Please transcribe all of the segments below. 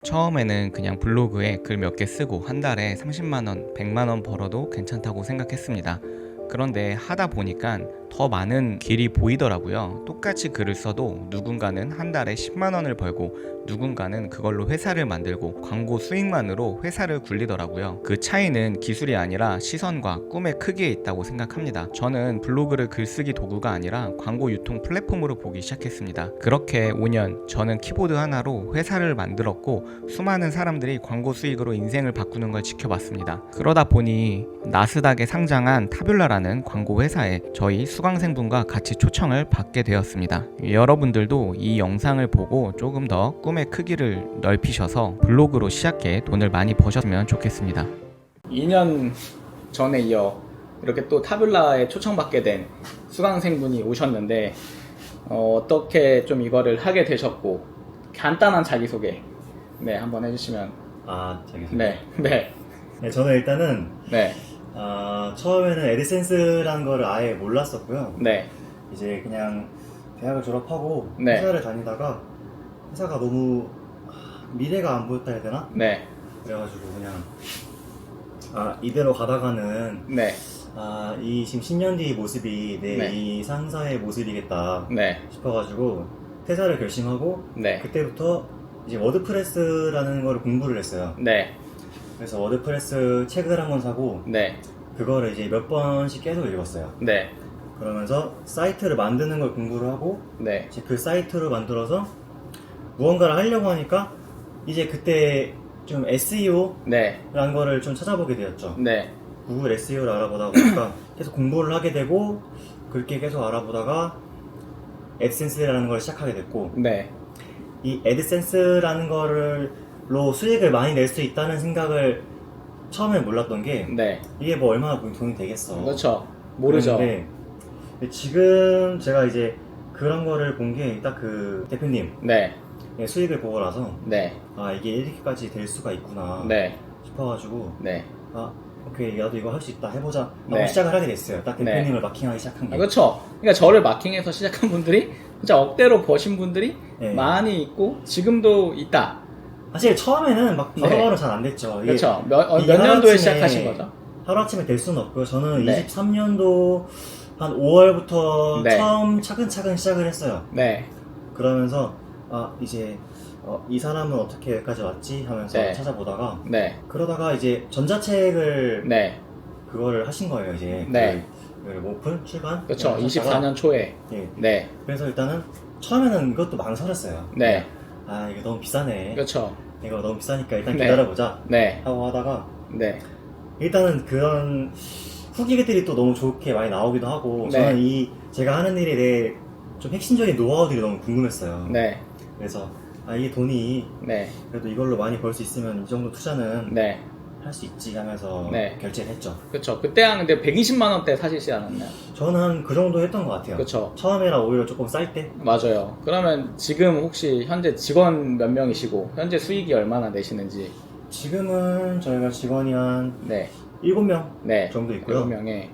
처음에는 그냥 블로그에 글 몇 개 쓰고 한 달에 30만원, 100만원 벌어도 괜찮다고 생각했습니다. 그런데 하다 보니까 더 많은 길이 보이더라고요. 똑같이 글을 써도 누군가는 한 달에 10만원을 벌고 누군가는 그걸로 회사를 만들고 광고 수익만으로 회사를 굴리더라고요. 그 차이는 기술이 아니라 시선과 꿈의 크기에 있다고 생각합니다. 저는 블로그를 글쓰기 도구가 아니라 광고 유통 플랫폼으로 보기 시작했습니다. 그렇게 5년 저는 키보드 하나로 회사를 만들었고 수많은 사람들이 광고 수익으로 인생을 바꾸는 걸 지켜봤습니다. 그러다 보니 나스닥에 상장한 타뷸라라는 광고 회사에 저희 수강생분과 같이 초청을 받게 되었습니다. 여러분들도 이 영상을 보고 조금 더 꿈의 크기를 넓히셔서 블로그로 시작해 돈을 많이 버셨으면 좋겠습니다. 2년 전에 이어 이렇게 또 타뷸라에 초청받게 된 수강생분이 오셨는데 어떻게 좀 이거를 하게 되셨고 간단한 자기소개 한번 해주시면. 자기소개. 네, 저는 일단은 네, 처음에는 애드센스라는 거를 아예 몰랐었고요. 네, 이제 그냥 대학을 졸업하고 네. 회사를 다니다가 회사가 너무 미래가 안 보였다 해야 되나? 네, 그래가지고 그냥 이대로 가다가는 네, 이 지금 10년 뒤 모습이 내 네. 이 상사의 모습이겠다 네, 싶어가지고 퇴사를 결심하고 네, 그때부터 이제 워드프레스라는 거를 공부를 했어요. 네, 그래서 워드프레스 책을 한 권 사고 네, 그거를 이제 몇 번씩 계속 읽었어요. 네, 그러면서 사이트를 만드는 걸 공부를 하고 네, 이제 그 사이트를 만들어서 무언가를 하려고 하니까 이제 그때 좀 SEO라는 네, 거를 좀 찾아보게 되었죠. 네, 구글 SEO를 알아보다 보니까 계속 공부를 하게 되고 그렇게 계속 알아보다가 애드센스라는 걸 시작하게 됐고 네, 이 애드센스라는 거로 수익을 많이 낼 수 있다는 생각을 처음에 몰랐던 게 네. 이게 뭐 얼마나 돈이 되겠어. 그렇죠. 모르죠. 그런데 지금 제가 이제 그런 거를 본 게 딱 그 대표님 네, 수익을 보고 나서 네, 이게 이렇게까지 될 수가 있구나 네, 싶어가지고 네. 오케이 나도 이거 할 수 있다 해보자 하고 네. 시작을 하게 됐어요. 딱 네. 대표님을 마킹하기 시작한 게. 그렇죠. 그러니까 저를 마킹해서 시작한 분들이 진짜 억대로 버신 분들이 네. 많이 있고 지금도 있다. 사실 처음에는 막 네. 바로바로 잘 안 됐죠. 이게 그렇죠. 몇 이게 년도에 하루아침에- 시작하신 거죠? 하루아침에 될 수는 없고요. 저는 네. 23년도 한 5월부터 네. 처음 차근차근 시작을 했어요. 네, 그러면서 이제 이 사람은 어떻게 여기까지 왔지 하면서 네. 찾아보다가 네, 그러다가 이제 전자책을 네, 그거를 하신 거예요. 이제 네. 그 오픈 출간 그렇죠. 하셨다가 24년 초에. 예. 네, 그래서 일단은 처음에는 이것도 망설였어요. 네, 이거 너무 비싸네. 그렇죠. 이거 너무 비싸니까 일단 네. 기다려보자 네, 하고 하다가 네, 일단은 그런 후기들이 또 너무 좋게 많이 나오기도 하고 네. 저는 제가 하는 일에 대해 좀 핵심적인 노하우들이 너무 궁금했어요. 네, 그래서 이게 돈이 네, 그래도 이걸로 많이 벌 수 있으면 이 정도 투자는 네. 할 수 있지 하면서 네. 결제를 했죠. 그렇죠. 그때 한 근데 120만 원대 사시지 않았나요? 저는 한 그 정도 했던 것 같아요. 그렇죠. 처음에라 오히려 조금 쌀 때. 맞아요. 그러면 지금 혹시 현재 직원 몇 명이시고 현재 수익이 얼마나 내시는지. 지금은 저희가 직원이 한 네, 7명 네. 정도 있고요. 7명에.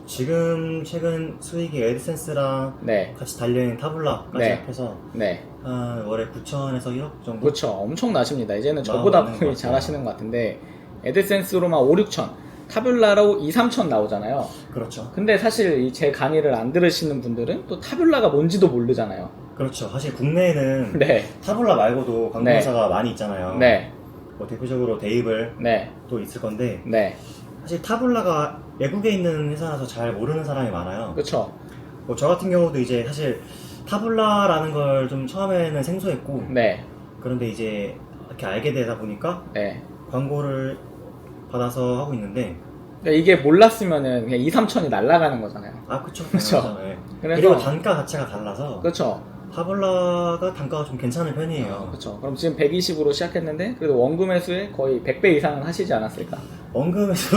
지금 최근 수익이 애드센스랑 네, 같이 달려있는 타블라까지 네. 합해서 네. 한 월에 9천에서 1억 정도? 그렇죠. 엄청 나십니다. 이제는 저보다 나오는 것 거의 같아요. 잘하시는 것 같은데 애드센스로만 5, 6천, 타뷸라로 2, 3천 나오잖아요. 그렇죠. 근데 사실 제 강의를 안 들으시는 분들은 또 타뷸라가 뭔지도 모르잖아요. 그렇죠. 사실 국내에는 네, 타블라 말고도 광고회사가 많이 있잖아요. 네, 뭐 대표적으로 데이블 네, 또 있을 건데 네. 사실 타블라가 외국에 있는 회사라서 잘 모르는 사람이 많아요. 그렇죠. 뭐 저 같은 경우도 이제 사실 타블라라는 걸 좀 처음에는 생소했고 네, 그런데 이제 이렇게 알게 되다 보니까 네. 광고를 받아서 하고 있는데 그러니까 이게 몰랐으면은 그냥 2, 3천이 날아가는 거잖아요. 그쵸. 그쵸. 당연하죠. 예. 그래서- 그리고 단가 자체가 달라서 그렇죠. 타블라가 단가가 좀 괜찮은 편이에요. 그렇죠. 그럼 지금 120으로 시작했는데 그래도 원금 회수에 거의 100배 이상은 하시지 않았을까? 원금에서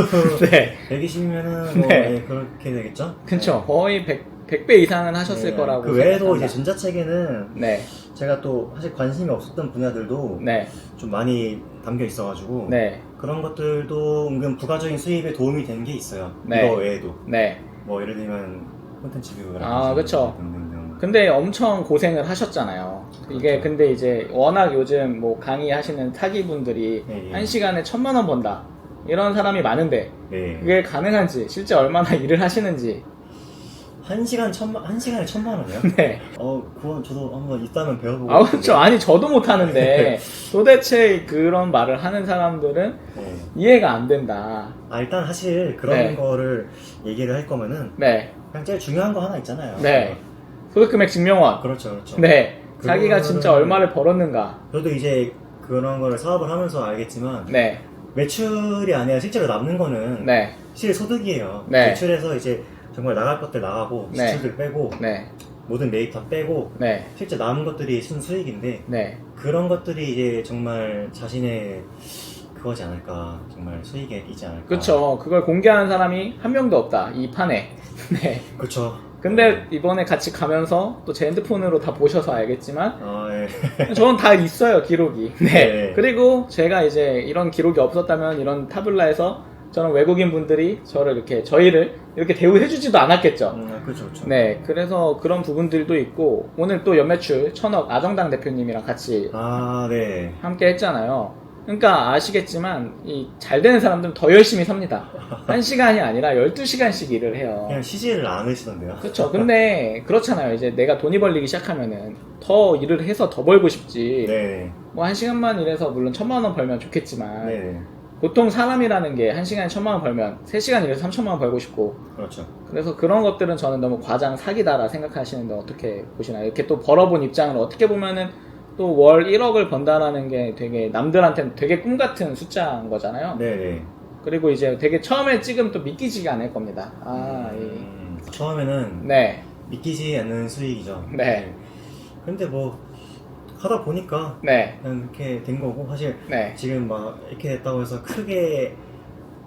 네. 120이면은 뭐 네. 그렇게 되겠죠? 그렇죠. 네. 거의 100배 이상은 하셨을 네. 거라고. 그 외에도 생각합니다. 이제 전자책에는 네, 제가 또 사실 관심이 없었던 분야들도 네, 좀 많이 담겨 있어가지고 네, 그런 것들도 은근 부가적인 수입에 도움이 된 게 있어요. 네. 이거 외에도 네. 뭐 예를 들면 콘텐츠 비교라든지 그쵸. 등등등. 근데 엄청 고생을 하셨잖아요. 이게 그렇죠. 근데 이제 워낙 요즘 뭐 강의하시는 타기분들이 네, 예. 한 시간에 1,000만 원 번다 이런 사람이 많은데 네. 그게 가능한지 실제 얼마나 일을 하시는지. 한 시간에 1,000만 원이요? 네. 그건 저도 한번 있다면 배워보고. 아, 그렇죠. 아니 저도 못하는데 도대체 그런 말을 하는 사람들은 네. 이해가 안 된다. 일단 사실 그런 네. 거를 얘기를 할 거면은 네. 그냥 제일 중요한 거 하나 있잖아요. 네. 소득금액 증명원. 그렇죠, 그렇죠. 네. 자기가 그거는- 진짜 얼마를 벌었는가. 저도 이제 그런 거를 사업을 하면서 알겠지만 네. 매출이 아니라 실제로 남는 거는 네. 실소득이에요. 네. 매출에서 이제 정말 나갈 것들 나가고 네. 지출들 빼고 네. 모든 매입 다 빼고 네. 실제 남은 것들이 순수익인데 네. 그런 것들이 이제 정말 자신의 그거지 않을까, 정말 수익이지 않을까. 그렇죠. 그걸 공개하는 사람이 한 명도 없다. 이 판에. 네. 그렇죠. 근데 이번에 같이 가면서 또 제 핸드폰으로 다 보셔서 알겠지만 예. 저는 다 있어요, 기록이. 네. 네. 그리고 제가 이제 이런 기록이 없었다면 이런 타블라에서 저는 외국인 분들이 저희를 이렇게 대우해주지도 않았겠죠. 그렇죠, 그렇죠. 네. 그래서 그런 부분들도 있고 오늘 또 연매출 1,000억 아정당 대표님이랑 같이 네. 함께 했잖아요. 그러니까 아시겠지만 이 잘 되는 사람들은 더 열심히 삽니다. 1시간이 아니라 12시간씩 일을 해요. 그냥 쉬지를 않으시던데요. 그렇죠. 근데 그렇잖아요. 이제 내가 돈이 벌리기 시작하면은 더 일을 해서 더 벌고 싶지. 네. 뭐 1시간만 일해서 물론 1,000만 원 벌면 좋겠지만 네. 보통 사람이라는 게 1시간에 1,000만 원 벌면 3시간 일해서 3,000만 원 벌고 싶고 그렇죠. 그래서 그런 것들은 저는 너무 과장 사기다라 생각하시는데 어떻게 보시나요? 이렇게 또 벌어본 입장으로 어떻게 보면은 또 월 1억을 번다라는 게 되게 남들한테는 되게 꿈 같은 숫자인 거잖아요. 네네. 그리고 이제 되게 처음에 찍으면 또 믿기지가 않을 겁니다. 처음에는 네. 믿기지 않는 수익이죠. 네. 근데 뭐 하다 보니까 네. 그냥 이렇게 된 거고, 사실 네. 지금 막 이렇게 됐다고 해서 크게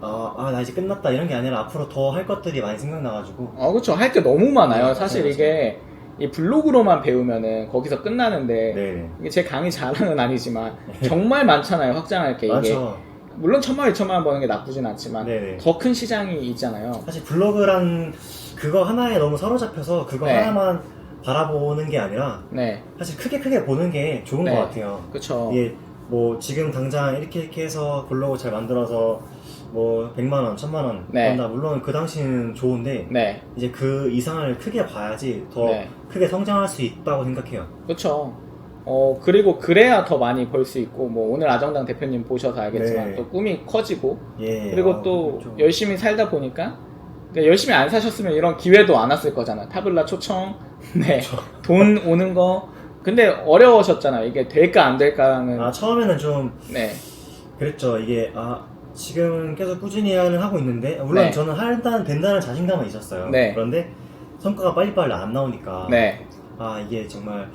나 이제 끝났다 이런 게 아니라 앞으로 더 할 것들이 많이 생각나가지고. 그렇죠. 할 게 너무 많아요. 네, 사실 맞아요. 이게 이 블로그로만 배우면은 거기서 끝나는데 네네. 이게 제 강의 자랑은 아니지만 정말 많잖아요. 확장할 게 이게. 맞죠. 물론 1,000만 원, 2,000만 원 버는 게 나쁘진 않지만 네네. 더 큰 시장이 있잖아요. 사실 블로그란 그거 하나에 너무 사로잡혀서 그거 네. 하나만 바라보는 게 아니라 네. 사실 크게 보는 게 좋은 네. 것 같아요. 그렇죠. 이게 뭐 지금 당장 이렇게 해서 블로그 잘 만들어서 뭐 100만 원, 1000만 원 네. 번다. 물론 그 당시는 좋은데 네. 이제 그 이상을 크게 봐야지 더 네. 크게 성장할 수 있다고 생각해요. 그렇죠. 그리고 그래야 더 많이 벌 수 있고 뭐 오늘 아정당 대표님 보셔서 알겠지만 네. 또 꿈이 커지고 예. 그리고 또 그렇죠. 열심히 살다 보니까 그러니까 열심히 안 사셨으면 이런 기회도 안 왔을 거잖아요. 타블라 초청, 네, 돈 오는 거. 근데 어려우셨잖아요. 이게 될까 안 될까는. 처음에는 좀 네, 그랬죠. 이게 지금 계속 꾸준히 하고 있는데 물론 네. 저는 된다는 자신감은 있었어요. 네. 그런데 성과가 빨리빨리 안 나오니까 네, 이게 정말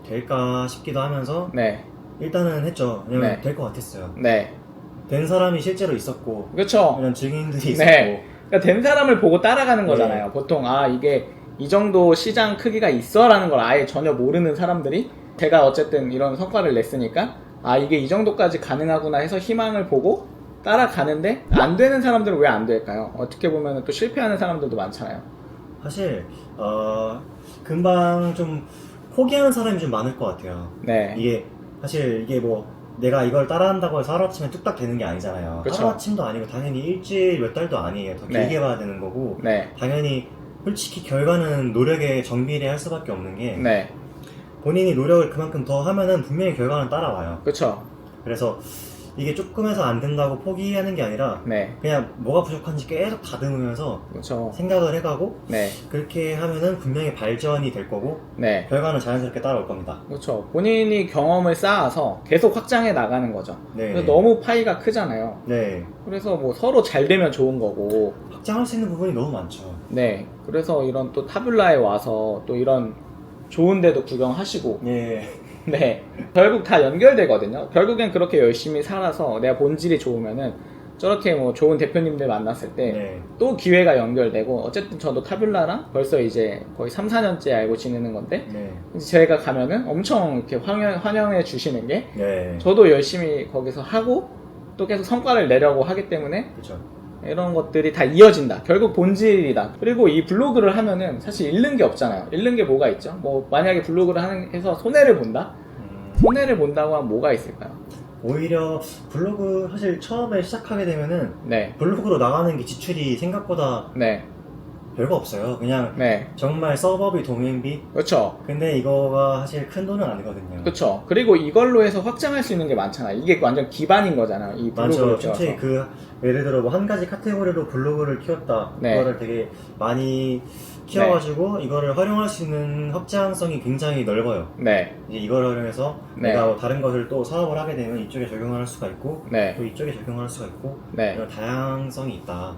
될까 싶기도 하면서 네, 일단은 했죠. 왜냐면 네. 될 것 같았어요. 네, 된 사람이 실제로 있었고 그렇죠. 이런 증인들이 있었고. 네, 그러니까 된 사람을 보고 따라가는 거잖아요. 네. 보통 이게 이 정도 시장 크기가 있어라는 걸 아예 전혀 모르는 사람들이 제가 어쨌든 이런 성과를 냈으니까 이게 이 정도까지 가능하구나 해서 희망을 보고 따라가는데 안 되는 사람들은 왜 안 될까요? 어떻게 보면 또 실패하는 사람들도 많잖아요. 사실 금방 좀 포기하는 사람이 좀 많을 것 같아요. 네, 이게 사실 이게 뭐 내가 이걸 따라한다고 해서 하루아침에 뚝딱 되는 게 아니잖아요. 그쵸. 하루아침도 아니고 당연히 일주일 몇 달도 아니에요. 더 네. 길게 봐야 되는 거고 네, 당연히 솔직히 결과는 노력에 정비례할 수밖에 없는 게 네, 본인이 노력을 그만큼 더 하면은 분명히 결과는 따라와요. 그렇죠. 그래서 이게 조금 해서 안 된다고 포기하는 게 아니라 네, 그냥 뭐가 부족한지 계속 다듬으면서 그렇죠. 생각을 해가고 네, 그렇게 하면은 분명히 발전이 될 거고 네, 결과는 자연스럽게 따라올 겁니다. 그렇죠. 본인이 경험을 쌓아서 계속 확장해 나가는 거죠. 네. 그래서 너무 파이가 크잖아요. 네. 그래서 뭐 서로 잘 되면 좋은 거고. 확장할 수 있는 부분이 너무 많죠. 네, 그래서 이런 또 타블라에 와서 또 이런 좋은 데도 구경하시고, 예. 네, 결국 다 연결되거든요. 결국엔 그렇게 열심히 살아서 내가 본질이 좋으면은 저렇게 뭐 좋은 대표님들 만났을 때 또 네. 기회가 연결되고, 어쨌든 저도 타블라랑 벌써 이제 거의 3, 4년째 알고 지내는 건데, 네. 이제 제가 가면은 엄청 이렇게 환영해 주시는 게, 네. 저도 열심히 거기서 하고 또 계속 성과를 내려고 하기 때문에 그렇죠. 이런 것들이 다 이어진다. 결국 본질이다. 그리고 이 블로그를 하면은 사실 잃는 게 없잖아요. 잃는 게 뭐가 있죠? 뭐 만약에 블로그를 해서 손해를 본다? 손해를 본다고 하면 뭐가 있을까요? 오히려 블로그 사실 처음에 시작하게 되면은 네. 블로그로 나가는 게 지출이 생각보다 네. 별거 없어요. 그냥 네. 정말 서버비, 도메인비. 그렇죠. 근데 이거가 사실 큰 돈은 아니거든요. 그렇죠. 그리고 이걸로 해서 확장할 수 있는 게 많잖아. 이게 완전 기반인 거잖아요. 이 블로그를 맞죠. 키워서. 특히 그 예를 들어 뭐 한 가지 카테고리로 블로그를 키웠다. 네. 그거를 되게 많이 키워가지고 이거를 활용할 수 있는 확장성이 굉장히 넓어요. 네. 이제 이걸 활용해서 네. 내가 뭐 다른 것을 또 사업을 하게 되면 이쪽에 적용을 할 수가 있고 네. 또 이쪽에 적용을 할 수가 있고 네. 이런 다양성이 있다.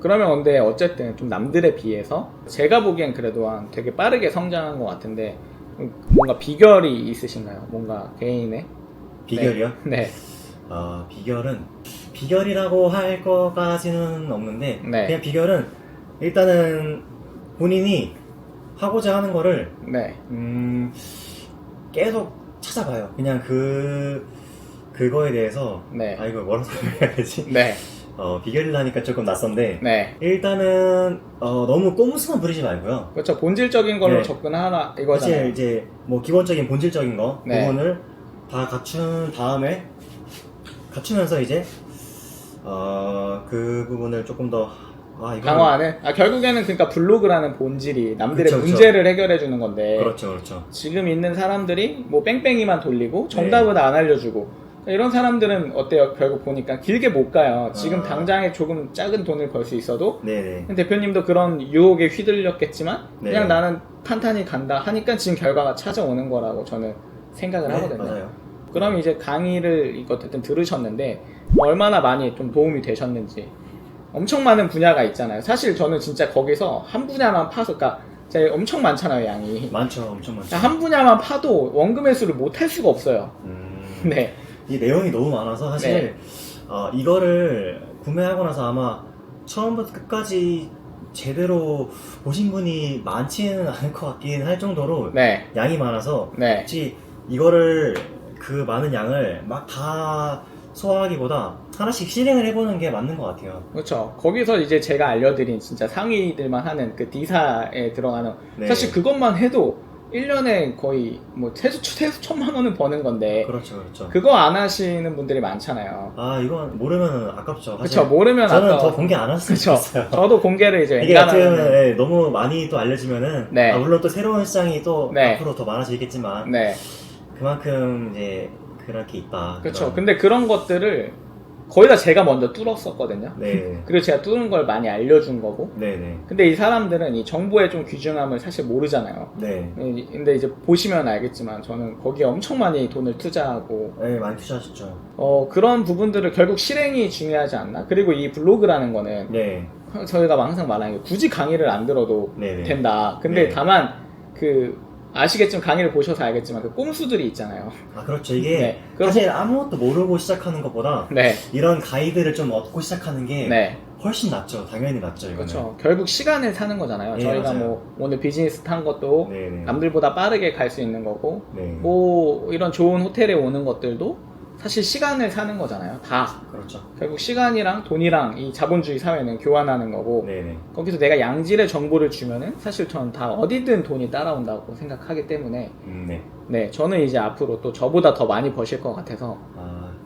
그러면 근데 어쨌든 좀 남들에 비해서 제가 보기엔 그래도 되게 빠르게 성장한 것 같은데 뭔가 비결이 있으신가요? 뭔가 개인의? 비결이요? 네. 비결이라고 할 것까지는 없는데 네. 그냥 비결은 일단은 본인이 하고자 하는 거를 네. 계속 찾아봐요. 그냥 그거에 대해서 네. 이걸 뭐라고 설명해야 되지? 네. 비결이라니까 조금 낯선데 네. 일단은 너무 꼼수만 부리지 말고요. 그렇죠. 본질적인 걸로 네. 접근하라 사실 이거잖아요. 이제 뭐 기본적인 본질적인 거 네. 부분을 다 갖춘 다음에 갖추면서 이제 그 부분을 조금 더 강화하는? 결국에는 그러니까 블로그라는 본질이 남들의 그쵸, 그쵸. 문제를 해결해 주는 건데 그렇죠. 지금 있는 사람들이 뭐 뺑뺑이만 돌리고 정답을 안 알려주고 이런 사람들은 어때요? 결국 보니까 길게 못 가요. 지금 당장에 조금 작은 돈을 벌 수 있어도 네네. 대표님도 그런 유혹에 휘둘렸겠지만 네. 그냥 나는 탄탄히 간다 하니까 지금 결과가 찾아오는 거라고 저는 생각을 네, 하거든요. 맞아요. 그럼 이제 강의를 이거 어쨌든 들으셨는데 얼마나 많이 좀 도움이 되셨는지 엄청 많은 분야가 있잖아요. 사실 저는 진짜 거기서 한 분야만 파서 그러니까 제가 엄청 많잖아요, 양이. 많죠. 엄청 많죠. 한 분야만 파도 원금 회수를 못 할 수가 없어요. 네. 이 내용이 너무 많아서 사실 네. 이거를 구매하고 나서 아마 처음부터 끝까지 제대로 보신 분이 많지는 않을 것 같긴 할 정도로 네. 양이 많아서 네. 혹시 이거를 그 많은 양을 막 다 소화하기보다 하나씩 실행을 해보는 게 맞는 것 같아요. 그렇죠. 거기서 이제 제가 알려드린 진짜 상위들만 하는 그 D사에 들어가는 네. 사실 그것만 해도 1년에 거의 뭐 최소 1,000만 원은 버는 건데 그렇죠. 그거 안 하시는 분들이 많잖아요. 이건 모르면 아깝죠. 그렇죠. 모르면 저는 아까워. 더 공개 안 했으면 그렇죠. 좋겠어요. 저도 공개를 이제 이게 어떻게 웬간하면 보면 너무 많이 또 알려지면은 네. 물론 또 새로운 시장이 또 네. 앞으로 더 많아지겠지만 네. 그만큼 이제 그렇게 있다. 그렇죠. 근데 그런 것들을 거의 다 제가 먼저 뚫었었거든요. 네. 그리고 제가 뚫은 걸 많이 알려준 거고. 네네. 근데 이 사람들은 이 정보의 좀 귀중함을 사실 모르잖아요. 네. 근데 이제 보시면 알겠지만 저는 거기에 엄청 많이 돈을 투자하고 네, 많이 투자하셨죠. 그런 부분들을 결국 실행이 중요하지 않나? 그리고 이 블로그라는 거는 네. 저희가 항상 말하는 게 굳이 강의를 안 들어도 네네. 된다. 근데 네. 다만 아시겠지만 강의를 보셔서 알겠지만 그 꼼수들이 있잖아요. 그렇죠. 이게 네. 사실 아무것도 모르고 시작하는 것보다 네. 이런 가이드를 좀 얻고 시작하는 게 네. 훨씬 낫죠. 당연히 낫죠. 이거는. 그렇죠. 결국 시간을 사는 거잖아요. 네, 저희가 맞아요. 뭐 오늘 비즈니스 탄 것도 네네. 남들보다 빠르게 갈 수 있는 거고 네. 뭐 이런 좋은 호텔에 오는 것들도 사실 시간을 사는 거잖아요. 다. 그렇죠. 결국 시간이랑 돈이랑 이 자본주의 사회는 교환하는 거고 네네. 거기서 내가 양질의 정보를 주면은 사실 저는 다 어디든 돈이 따라온다고 생각하기 때문에 네. 네 저는 이제 앞으로 또 저보다 더 많이 버실 것 같아서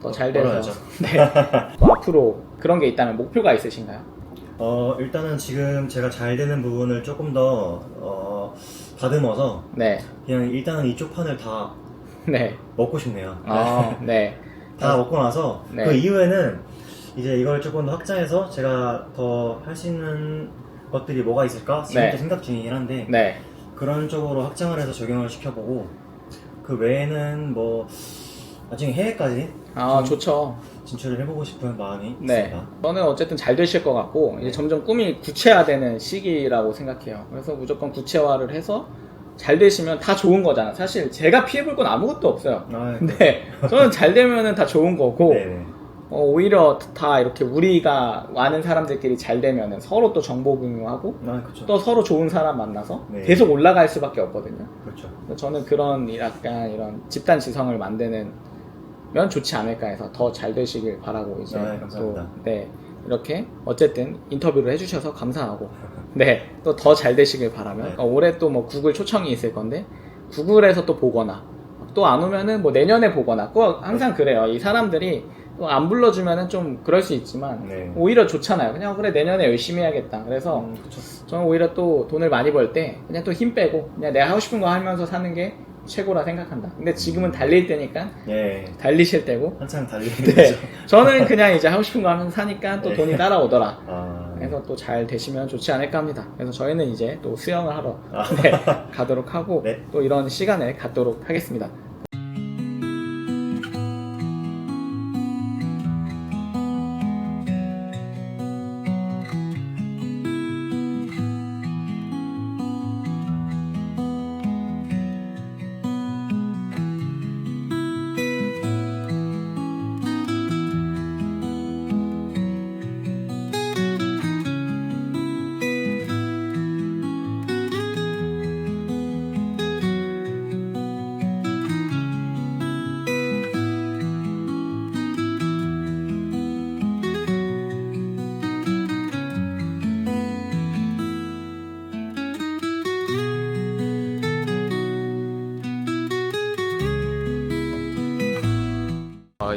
더 잘 돼서 벌어야죠. 네. 또 앞으로 그런 게 있다면 목표가 있으신가요? 일단은 지금 제가 잘 되는 부분을 조금 더 다듬어서 네. 그냥 일단은 이쪽 판을 다 네. 먹고 싶네요. 네. 다 먹고 나서 네. 그 이후에는 이제 이걸 조금 더 확장해서 제가 더 할 수 있는 것들이 뭐가 있을까 지금도 네. 생각 중이긴 한데 네. 그런 쪽으로 확장을 해서 적용을 시켜보고 그 외에는 뭐 나중에 해외까지 좋죠. 진출을 해보고 싶은 마음이 네. 있습니다. 저는 어쨌든 잘 되실 것 같고 이제 점점 꿈이 구체화되는 시기라고 생각해요. 그래서 무조건 구체화를 해서 잘 되시면 다 좋은 거잖아. 사실 제가 피해볼 건 아무것도 없어요. 근데 저는 잘 되면은 다 좋은 거고 네네. 오히려 다 이렇게 우리가 많은 사람들끼리 잘 되면은 서로 또 정보 공유하고 그렇죠. 또 서로 좋은 사람 만나서 네. 계속 올라갈 수밖에 없거든요. 그렇죠. 그래서 저는 그런 약간 이런 집단 지성을 만드는 면 좋지 않을까 해서 더 잘 되시길 바라고 이제 감사합니다. 또, 네 이렇게 어쨌든 인터뷰를 해주셔서 감사하고 네, 또 더 잘 되시길 바라며 네. 올해 또 뭐 구글 초청이 있을 건데 구글에서 또 보거나 또 안 오면은 뭐 내년에 보거나 꼭 항상 그래요. 이 사람들이 또 안 불러주면은 좀 그럴 수 있지만 네. 오히려 좋잖아요. 그냥 그래 내년에 열심히 해야겠다. 그래서 그쵸. 저는 오히려 또 돈을 많이 벌 때 그냥 또 힘 빼고 그냥 내가 하고 싶은 거 하면서 사는 게 최고라 생각한다. 근데 지금은 달릴 때니까 예. 달리실 때고 한창 달리는 네. 거죠. 저는 그냥 이제 하고 싶은 거 하면서 사니까 또 네. 돈이 따라오더라. 아, 그래서 또 잘 되시면 좋지 않을까 합니다. 그래서 저희는 이제 또 수영을 하러 아. 네, 가도록 하고 네. 또 이런 시간을 갖도록 하겠습니다.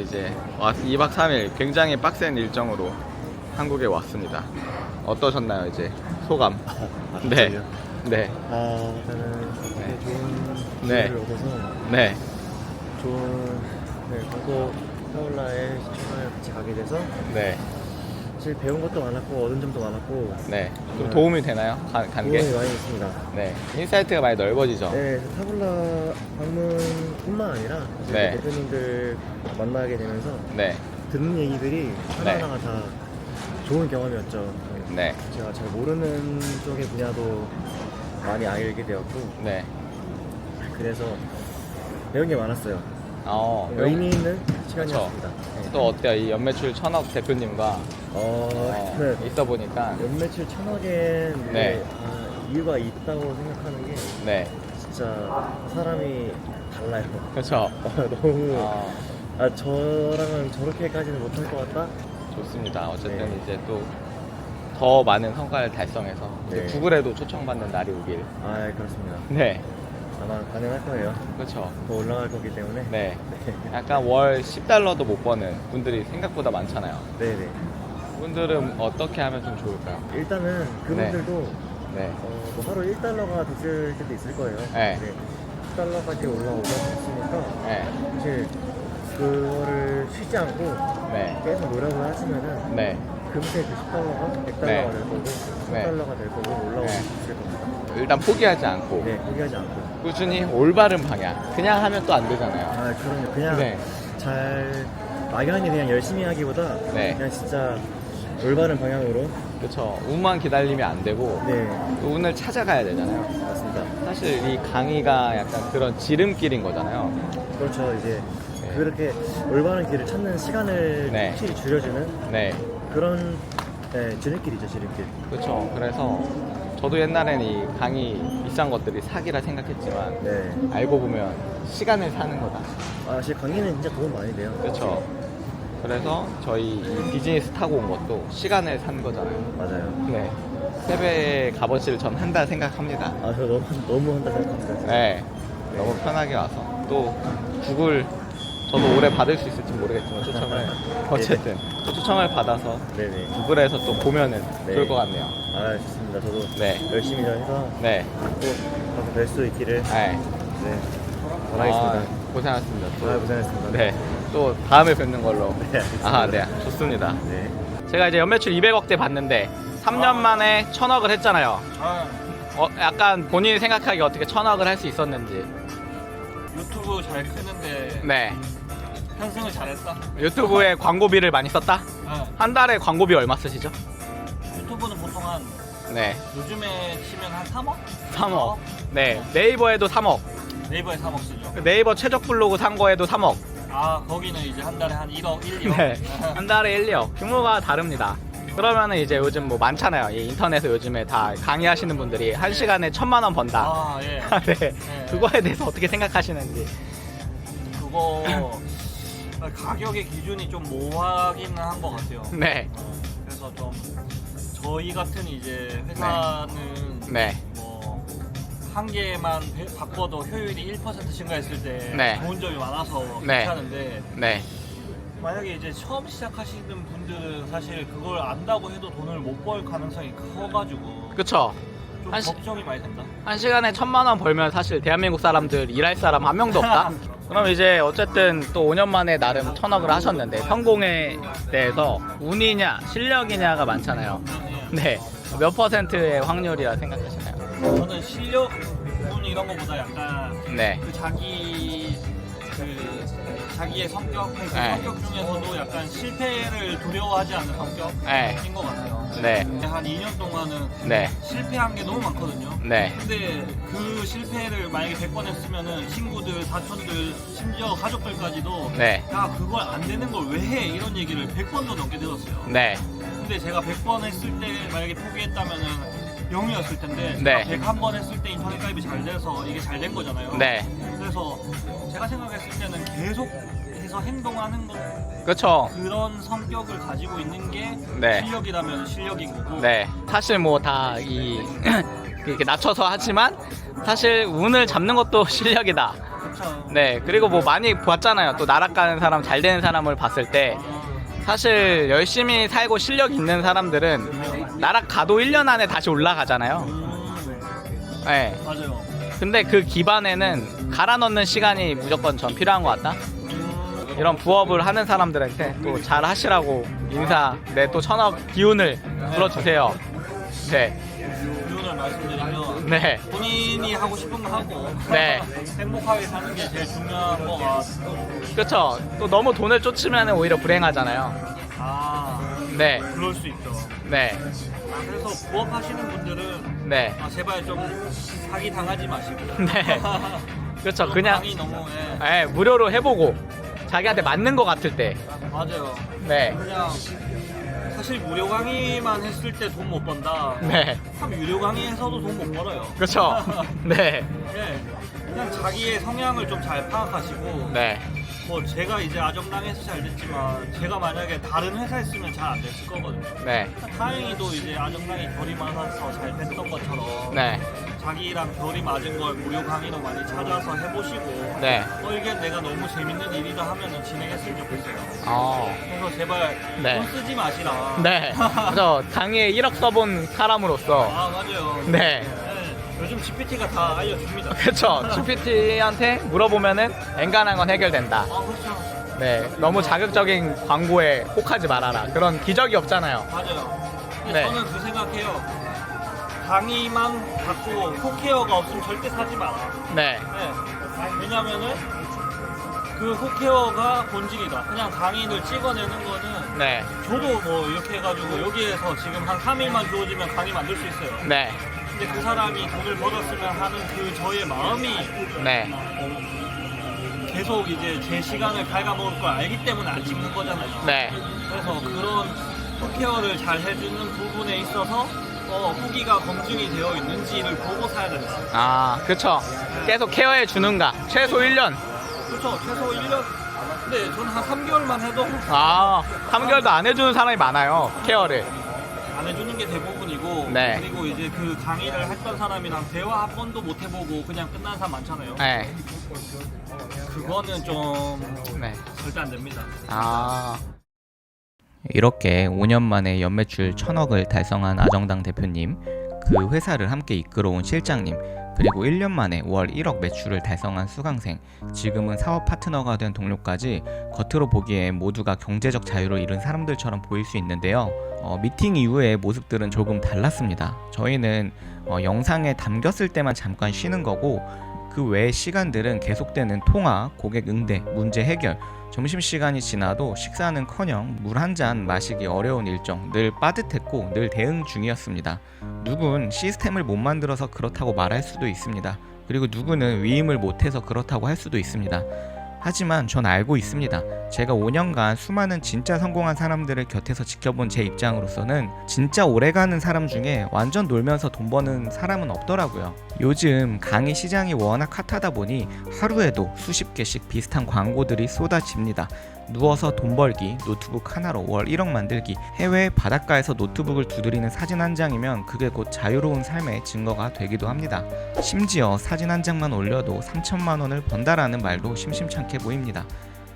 이제 2박 3일 굉장히 빡센 일정으로 한국에 왔습니다. 어떠셨나요, 이제 소감? 네. 네. 저는 되게 좋은 네. 기회를 얻어서 네. 좋은 광고 파울라의 시청을 같이 가게 돼서 네. 사실 배운 것도 많았고 얻은 점도 많았고 네. 좀 도움이 되나요? 간 게? 도움이 많이 있습니다. 네. 인사이트가 많이 넓어지죠? 네, 타블라 방문뿐만 아니라 이제 네. 대표님들 만나게 되면서 네. 듣는 얘기들이 하나하나가 다 좋은 경험이었죠. 네. 제가 잘 모르는 쪽의 분야도 많이 알게 되었고 네. 그래서 배운 게 많았어요. 의미 있는 시간이었습니다. 네. 또 어때요? 이 연매출 1000억 대표님과 네. 있어 보니까 연매출 1000억엔 네. 이유가 있다고 생각하는 게 네. 진짜 사람이 달라요. 그렇죠. 너무 저랑은 저렇게까지는 못할 것 같다? 좋습니다. 어쨌든 네. 이제 또 더 많은 성과를 달성해서 이제 네. 구글에도 초청받는 날이 오길. 그렇습니다. 네. 아마 가능할 거예요. 그렇죠. 더 올라갈 거기 때문에. 네. 약간 월 10달러도 못 버는 분들이 생각보다 많잖아요. 네네. 분들은 어떻게 하면 좀 좋을까요? 일단은 그분들도 네. 뭐 하루 1달러가 됐을 때도 있을 거예요. 네. 10달러까지 올라오셨으니까 네. 사실 그거를 쉬지 않고 네. 계속 노력을 하시면은 네. 금세 그 10달러가 100달러가 네. 될 거고 네. 10달러가 될 거고 올라올 네. 수 있을 겁니다. 일단 포기하지 않고 네, 포기하지 않고. 꾸준히 올바른 방향. 그냥 하면 또 안 되잖아요. 그럼요. 그냥 네. 잘 막연히 그냥 열심히 하기보다 네. 그냥 진짜 올바른 방향으로. 그렇죠. 운만 기다리면 안 되고 네, 또 운을 찾아가야 되잖아요. 맞습니다. 사실 이 강의가 약간 그런 지름길인 거잖아요. 그렇죠. 이제 네. 그렇게 올바른 길을 찾는 시간을 네. 확실히 줄여주는 네. 그런 지름길이죠, 지름길. 그렇죠. 그래서 저도 옛날에는 이 강의 비싼 것들이 사기라 생각했지만 네. 알고 보면 시간을 사는 거다. 사실 강의는 진짜 도움 많이 돼요. 그렇죠. 그래서 저희 이 비즈니스 타고 온 것도 시간을 산 거잖아요. 맞아요. 네. 3배의 값어치를 전 한다 생각합니다. 저 너무 한다 생각합니다. 네. 너무 편하게 와서 또 구글 저도 올해 받을 수 있을지 모르겠지만 초청을 어쨌든 또 초청을 받아서 네네. 구글에서 또 보면은 네. 좋을 것 같네요. 좋습니다. 저도 네. 열심히 좀 해서 네. 꼭 가서 뵐 수 있기를 네. 바라겠습니다. 고생하셨습니다. 또. 고생하셨습니다. 네. 또 다음에 뵙는 걸로. 네, 알겠습니다. 네. 좋습니다. 네. 제가 이제 연매출 200억대 봤는데 3년 만에 1000억을 했잖아요. 약간 본인이 생각하기에 어떻게 1000억을 할 수 있었는지. 유튜브 잘 크는데 네. 편승을 잘했다. 유튜브에 광고비를 많이 썼다? 한 달에 광고비 얼마 쓰시죠? 유튜브는 보통 한 네. 요즘에 치면 한 3억? 3억. 네. 네이버에도 3억. 네이버에 3억 쓰죠. 네이버 최적 블로그 산 거에도 3억. 거기는 이제 한 달에 한 1억, 1, 2억. 네. 한 달에 1, 2억. 규모가 다릅니다. 그러면은 이제 요즘 뭐 많잖아요. 이 인터넷에 요즘에 다 강의하시는 분들이 한 시간에 1000만 원 번다. 예. 네. 그거에 대해서 어떻게 생각하시는지. 그거 가격의 기준이 좀 모호하기는 한 것 같아요. 네. 그래서 그래서 좀 저희 같은 이제 회사는 네. 뭐 한 개만 바꿔도 효율이 1% 증가했을 때 네. 좋은 점이 많아서 네. 괜찮은데 네. 만약에 이제 처음 시작하시는 분들은 사실 그걸 안다고 해도 돈을 못 벌 가능성이 커가지고 그쵸. 좀 한 시- 걱정이 많이 된다. 한 시간에 1,000만 원 벌면 사실 대한민국 사람들 일할 사람 한 명도 없다. 그럼 이제 어쨌든 또 5년 만에 나름 천억을 하셨는데 성공에 대해서 운이냐 실력이냐가 많잖아요. 네. 몇 퍼센트의 확률이라 생각하시나요? 저는 실력, 운 이런 거보다 약간 네. 그 자기의 성격, 그 네. 성격 중에서도 약간 실패를 두려워하지 않는 성격인 네. 것 같아요. 네. 한 2년 동안은 네. 실패한 게 너무 많거든요. 네. 근데 그 실패를 만약에 100번 했으면은 친구들, 사촌들, 심지어 가족들까지도 네. 야 그걸 안 되는 걸 왜 해? 이런 얘기를 100번도 넘게 들었어요. 네. 근데 제가 100번 했을 때 만약에 포기했다면은 0이었을 텐데 네. 제가 101번 했을 때 인터넷 가입이 잘 돼서 이게 잘 된 거잖아요. 네. 그래서 제가 생각했을 때는 계속해서 행동하는 거 그쵸. 그런 성격을 가지고 있는 게 네. 실력이라면 실력인 거고 네. 사실 뭐 다 이렇게 낮춰서 하지만 사실 운을 잡는 것도 실력이다. 그렇죠. 네. 그리고 뭐 많이 봤잖아요. 또 나락가는 사람, 잘 되는 사람을 봤을 때 사실 열심히 살고 실력 있는 사람들은 나락가도 1년 안에 다시 올라가잖아요. 네. 맞아요. 근데 그 기반에는 갈아 넣는 시간이 무조건 전 필요한 것 같다. 이런 부업을 하는 사람들한테 또 잘 하시라고 인사, 네, 또 천억 기운을 불어주세요. 네. 기운을 말씀드리면 네. 본인이 하고 싶은 거 하고 네. 행복하게 사는 게 제일 중요한 거 같고 그쵸. 또 너무 돈을 쫓으면 오히려 불행하잖아요. 네. 그럴 수 있죠. 네. 그래서 부업하시는 분들은 네. 제발 좀 사기 당하지 마시고 네. 그쵸. 그냥 강의 너무 무료로 해보고 자기한테 맞는 것 같을 때. 맞아요. 네. 그냥 사실 무료 강의만 했을 때 돈 못 번다. 네. 참 유료 강의에서도 돈 못 벌어요. 그쵸. 네. 네. 그냥 자기의 성향을 좀 잘 파악하시고 네. 뭐 제가 이제 아정당에서 잘 됐지만 제가 만약에 다른 회사였으면 잘 안 됐을 거거든요. 네. 다행히도 이제 아정당이 결이 맞아서 잘 됐던 것처럼 네. 자기랑 결이 맞은 걸 무료 강의로 많이 찾아서 해보시고 네. 이게 내가 너무 재밌는 일이다 하면은 진행했으면 좋겠어요. 그래서 제발 네. 돈 쓰지 마시라. 네. 저 강의에 1억 써본 사람으로서. 맞아요. 네. 요즘 GPT가 다 알려줍니다. 그쵸. GPT한테 물어보면은 엔간한 건 해결된다. 그렇죠. 네. 너무 자극적인 광고에 혹하지 말아라. 그런 기적이 없잖아요. 맞아요. 근데 네. 저는 그 생각해요. 강의만 받고 코케어가 없으면 절대 사지 마라. 네. 왜냐면은 그 코케어가 본질이다. 그냥 강의를 찍어내는 거는 네. 저도 뭐 이렇게 해가지고 여기에서 지금 한 3일만 주어지면 강의 만들 수 있어요. 네. 근데 그 사람이 돈을 벌었으면 하는 그 저의 마음이 네. 계속 이제 제 시간을 갉아먹을 걸 알기 때문에 안 찍는 거잖아요. 네. 그래서 그런 코케어를 잘 해주는 부분에 있어서 후기가 검증이 되어 있는지를 보고 사야 된다. 그쵸. 계속 케어해 주는가. 최소 1년. 그렇죠. 최소 1년. 근데 저는 한 3개월만 해도 3개월도 안 해주는 사람이 많아요. 케어를. 안 해주는 게 대부분이고 네. 그리고 이제 그 강의를 했던 사람이랑 대화 한 번도 못 해보고 그냥 끝난 사람 많잖아요. 네. 그거는 좀 네. 절대 안 됩니다. 이렇게 5년 만에 연매출 1,000억을 달성한 아정당 대표님, 그 회사를 함께 이끌어온 실장님, 그리고 1년 만에 월 1억 매출을 달성한 수강생, 지금은 사업 파트너가 된 동료까지 겉으로 보기에 모두가 경제적 자유를 잃은 사람들처럼 보일 수 있는데요. 미팅 이후의 모습들은 조금 달랐습니다. 저희는 영상에 담겼을 때만 잠깐 쉬는 거고 그 외의 시간들은 계속되는 통화, 고객 응대, 문제 해결, 점심시간이 지나도 식사는커녕 물 한 잔 마시기 어려운 일정, 늘 빠듯했고 늘 대응 중이었습니다. 누군 시스템을 못 만들어서 그렇다고 말할 수도 있습니다. 그리고 누구는 위임을 못해서 그렇다고 할 수도 있습니다. 하지만 전 알고 있습니다. 제가 5년간 수많은 진짜 성공한 사람들을 곁에서 지켜본 제 입장으로서는 진짜 오래가는 사람 중에 완전 놀면서 돈 버는 사람은 없더라고요. 요즘 강의 시장이 워낙 핫하다 보니 하루에도 수십 개씩 비슷한 광고들이 쏟아집니다. 누워서 돈 벌기, 노트북 하나로 월 1억 만들기, 해외 바닷가에서 노트북을 두드리는 사진 한 장이면 그게 곧 자유로운 삶의 증거가 되기도 합니다. 심지어 사진 한 장만 올려도 3천만 원을 번다라는 말도 심심찮게 보입니다.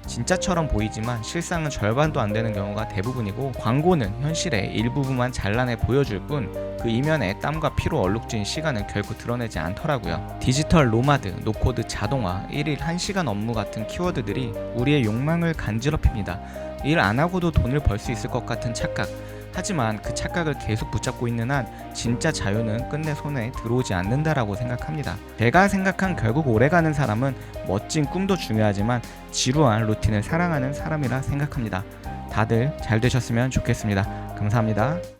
진짜처럼 보이지만 실상은 절반도 안 되는 경우가 대부분이고, 광고는 현실의 일부분만 잘라내 보여줄 뿐 그 이면에 땀과 피로 얼룩진 시간은 결코 드러내지 않더라고요. 디지털 노마드, 노코드 자동화, 1일 1시간 업무 같은 키워드들이 우리의 욕망을 간지럽힙니다. 일 안 하고도 돈을 벌 수 있을 것 같은 착각. 하지만 그 착각을 계속 붙잡고 있는 한 진짜 자유는 끝내 손에 들어오지 않는다라고 생각합니다. 제가 생각한 결국 오래가는 사람은 멋진 꿈도 중요하지만 지루한 루틴을 사랑하는 사람이라 생각합니다. 다들 잘 되셨으면 좋겠습니다. 감사합니다.